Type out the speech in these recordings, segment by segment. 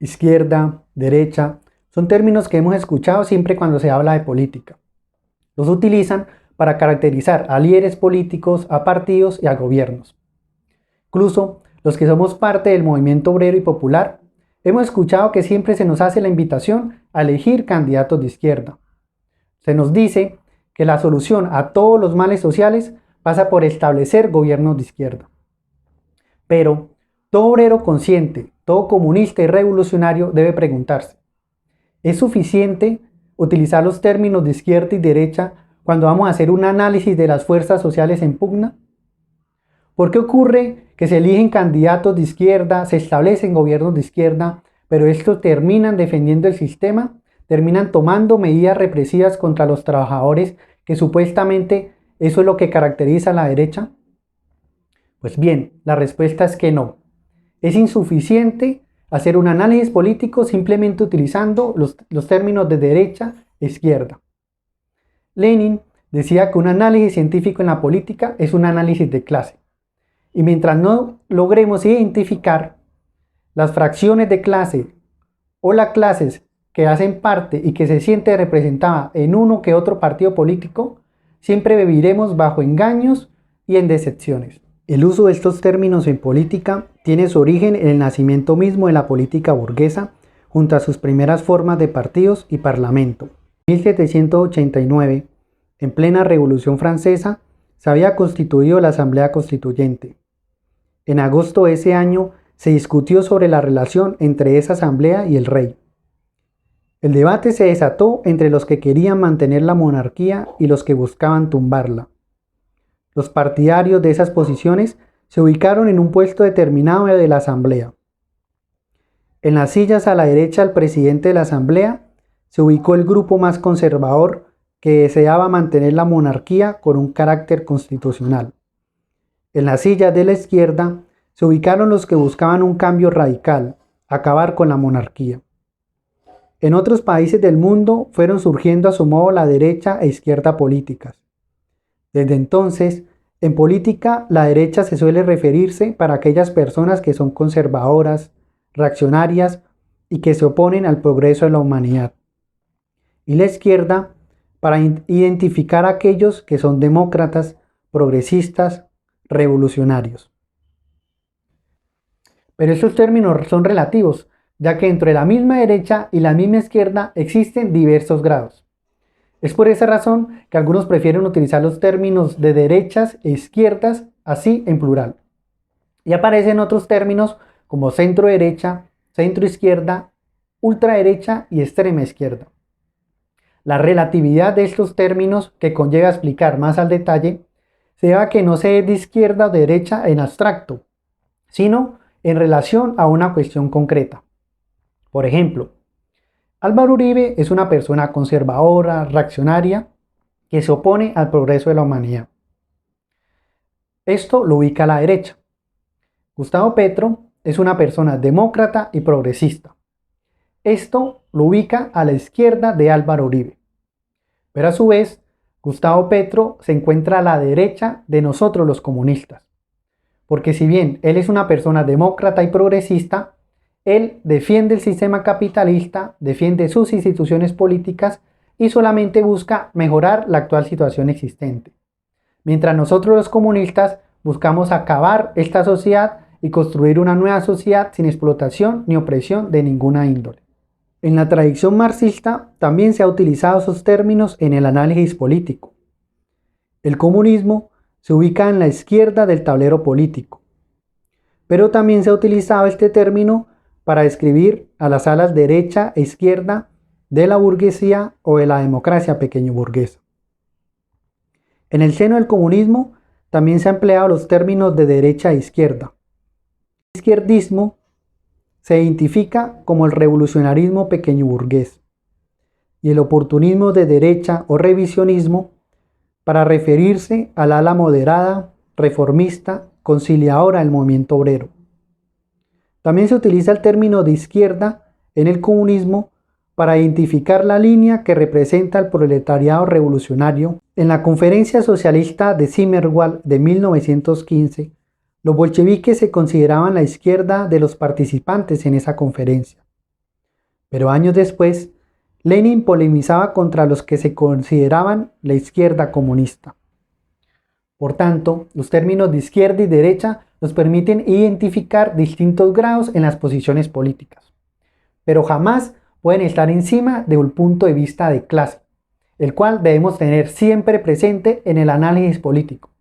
izquierda, derecha, son términos que hemos escuchado siempre cuando se habla de política. Los utilizan para caracterizar a líderes políticos, a partidos y a gobiernos. Incluso los que somos parte del movimiento obrero y popular, hemos escuchado que siempre se nos hace la invitación a elegir candidatos de izquierda. Se nos dice que la solución a todos los males sociales pasa por establecer gobiernos de izquierda. Pero todo obrero consciente, todo comunista y revolucionario debe preguntarse, ¿es suficiente utilizar los términos de izquierda y derecha cuando vamos a hacer un análisis de las fuerzas sociales en pugna? ¿Por qué ocurre que se eligen candidatos de izquierda, se establecen gobiernos de izquierda, pero estos terminan defendiendo el sistema, terminan tomando medidas represivas contra los trabajadores, que supuestamente eso es lo que caracteriza a la derecha? Pues bien, la respuesta es que no. Es insuficiente hacer un análisis político simplemente utilizando los términos de derecha e izquierda. Lenin decía que un análisis científico en la política es un análisis de clase. Y mientras no logremos identificar las fracciones de clase o las clases que hacen parte y que se siente representada en uno que otro partido político, siempre viviremos bajo engaños y en decepciones. El uso de estos términos en política tiene su origen en el nacimiento mismo de la política burguesa, junto a sus primeras formas de partidos y parlamento. En 1789, en plena Revolución Francesa, se había constituido la Asamblea Constituyente. En agosto de ese año se discutió sobre la relación entre esa asamblea y el rey. El debate se desató entre los que querían mantener la monarquía y los que buscaban tumbarla. Los partidarios de esas posiciones se ubicaron en un puesto determinado de la asamblea. En las sillas a la derecha del presidente de la asamblea se ubicó el grupo más conservador que deseaba mantener la monarquía con un carácter constitucional. En las sillas de la izquierda se ubicaron los que buscaban un cambio radical, acabar con la monarquía. En otros países del mundo fueron surgiendo a su modo la derecha e izquierda políticas. Desde entonces, en política, la derecha se suele referirse para aquellas personas que son conservadoras, reaccionarias y que se oponen al progreso de la humanidad. Y la izquierda para identificar a aquellos que son demócratas, progresistas, revolucionarios. Pero estos términos son relativos, ya que entre la misma derecha y la misma izquierda existen diversos grados. Es por esa razón que algunos prefieren utilizar los términos de derechas e izquierdas así en plural. Y aparecen otros términos como centro derecha, centro izquierda, ultraderecha y extrema izquierda. La relatividad de estos términos, que conlleva explicar más al detalle, se debe a que no se es de izquierda o derecha en abstracto, sino en relación a una cuestión concreta. Por ejemplo, Álvaro Uribe es una persona conservadora, reaccionaria, que se opone al progreso de la humanidad. Esto lo ubica a la derecha. Gustavo Petro es una persona demócrata y progresista. Esto lo ubica a la izquierda de Álvaro Uribe. Pero a su vez, Gustavo Petro se encuentra a la derecha de nosotros los comunistas. Porque si bien él es una persona demócrata y progresista, él defiende el sistema capitalista, defiende sus instituciones políticas y solamente busca mejorar la actual situación existente. Mientras nosotros los comunistas buscamos acabar esta sociedad y construir una nueva sociedad sin explotación ni opresión de ninguna índole. En la tradición marxista también se ha utilizado esos términos en el análisis político. El comunismo se ubica en la izquierda del tablero político, pero también se ha utilizado este término para describir a las alas derecha e izquierda de la burguesía o de la democracia pequeño burguesa. En el seno del comunismo también se han empleado los términos de derecha e izquierda. El izquierdismo se identifica como el revolucionarismo pequeño burgués y el oportunismo de derecha o revisionismo para referirse al ala moderada, reformista, conciliadora del movimiento obrero. También se utiliza el término de izquierda en el comunismo para identificar la línea que representa al proletariado revolucionario. En la Conferencia Socialista de Zimmerwald de 1915, los bolcheviques se consideraban la izquierda de los participantes en esa conferencia. Pero años después, Lenin polemizaba contra los que se consideraban la izquierda comunista. Por tanto, los términos de izquierda y derecha nos permiten identificar distintos grados en las posiciones políticas, pero jamás pueden estar encima de un punto de vista de clase, el cual debemos tener siempre presente en el análisis político.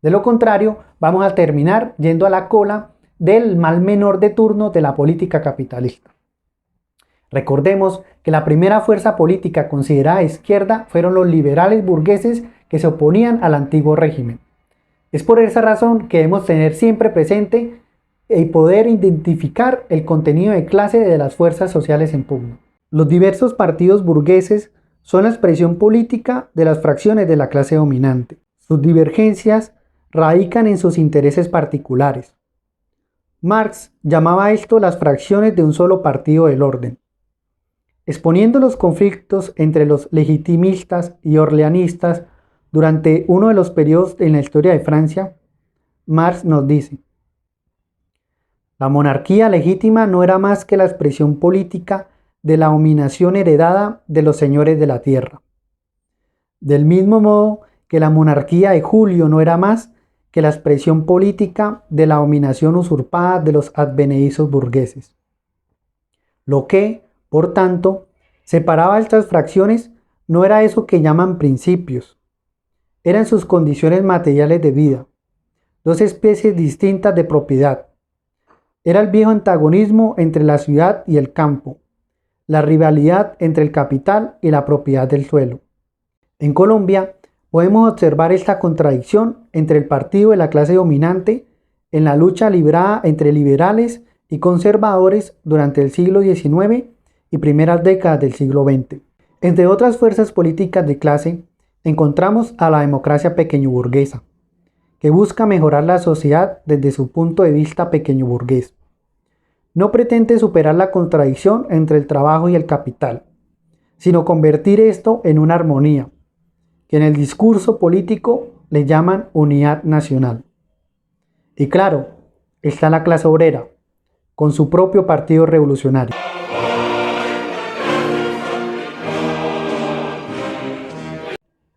De lo contrario, vamos a terminar yendo a la cola del mal menor de turno de la política capitalista. Recordemos que la primera fuerza política considerada izquierda fueron los liberales burgueses que se oponían al antiguo régimen. Es por esa razón que debemos tener siempre presente y poder identificar el contenido de clase de las fuerzas sociales en pugna. Los diversos partidos burgueses son la expresión política de las fracciones de la clase dominante. Sus divergencias radican en sus intereses particulares. Marx llamaba a esto las fracciones de un solo partido del orden. Exponiendo los conflictos entre los legitimistas y orleanistas durante uno de los periodos en la historia de Francia, Marx nos dice: la monarquía legítima no era más que la expresión política de la dominación heredada de los señores de la tierra. Del mismo modo que la monarquía de Julio no era más que la expresión política de la dominación usurpada de los advenedizos burgueses. Lo que, por tanto, separaba estas fracciones no era eso que llaman principios, eran sus condiciones materiales de vida, dos especies distintas de propiedad. Era el viejo antagonismo entre la ciudad y el campo, la rivalidad entre el capital y la propiedad del suelo. En Colombia podemos observar esta contradicción entre el partido de la clase dominante en la lucha librada entre liberales y conservadores durante el siglo XIX y primeras décadas del siglo XX. Entre otras fuerzas políticas de clase, encontramos a la democracia pequeño-burguesa, que busca mejorar la sociedad desde su punto de vista pequeño-burgués. No pretende superar la contradicción entre el trabajo y el capital, sino convertir esto en una armonía, que en el discurso político le llaman unidad nacional. Y claro, está la clase obrera, con su propio partido revolucionario.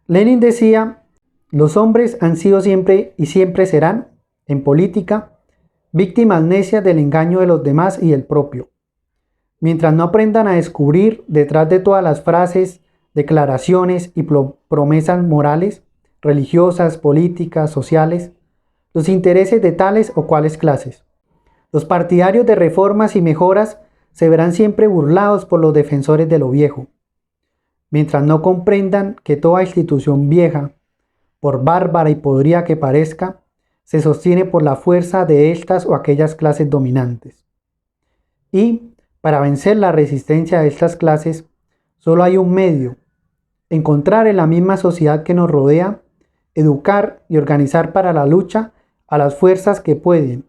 Lenin decía: los hombres han sido siempre y siempre serán, en política, víctimas necias del engaño de los demás y del propio. Mientras no aprendan a descubrir detrás de todas las frases, declaraciones y promesas morales, religiosas, políticas, sociales, los intereses de tales o cuales clases. Los partidarios de reformas y mejoras se verán siempre burlados por los defensores de lo viejo. Mientras no comprendan que toda institución vieja, por bárbara y podrida que parezca, se sostiene por la fuerza de estas o aquellas clases dominantes. Y, para vencer la resistencia de estas clases, solo hay un medio: encontrar en la misma sociedad que nos rodea, educar y organizar para la lucha a las fuerzas que pueden,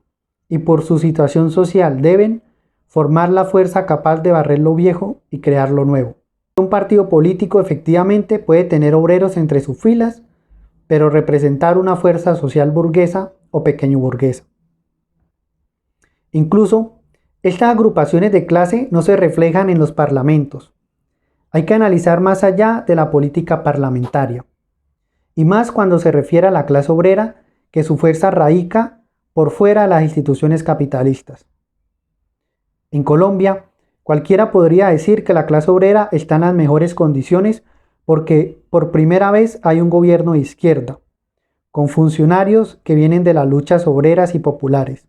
y por su situación social deben, formar la fuerza capaz de barrer lo viejo y crear lo nuevo. Un partido político efectivamente puede tener obreros entre sus filas, pero representar una fuerza social burguesa o pequeño burguesa. Incluso, estas agrupaciones de clase no se reflejan en los parlamentos. Hay que analizar más allá de la política parlamentaria, y más cuando se refiere a la clase obrera, que su fuerza radica por fuera de las instituciones capitalistas. En Colombia, cualquiera podría decir que la clase obrera está en las mejores condiciones porque por primera vez hay un gobierno de izquierda, con funcionarios que vienen de las luchas obreras y populares,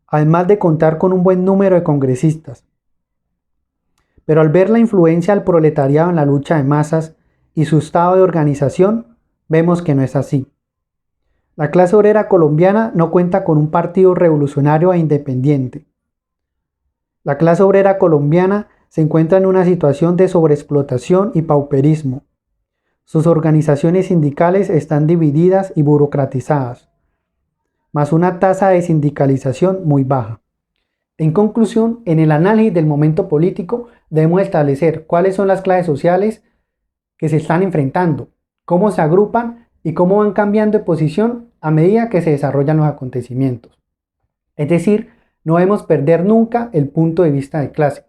además de contar con un buen número de congresistas. Pero al ver la influencia del proletariado en la lucha de masas y su estado de organización, vemos que no es así. La clase obrera colombiana no cuenta con un partido revolucionario e independiente. La clase obrera colombiana se encuentra en una situación de sobreexplotación y pauperismo. Sus organizaciones sindicales están divididas y burocratizadas, más una tasa de sindicalización muy baja. En conclusión, en el análisis del momento político debemos establecer cuáles son las clases sociales que se están enfrentando, cómo se agrupan y cómo van cambiando de posición a medida que se desarrollan los acontecimientos. Es decir, no debemos perder nunca el punto de vista de clase.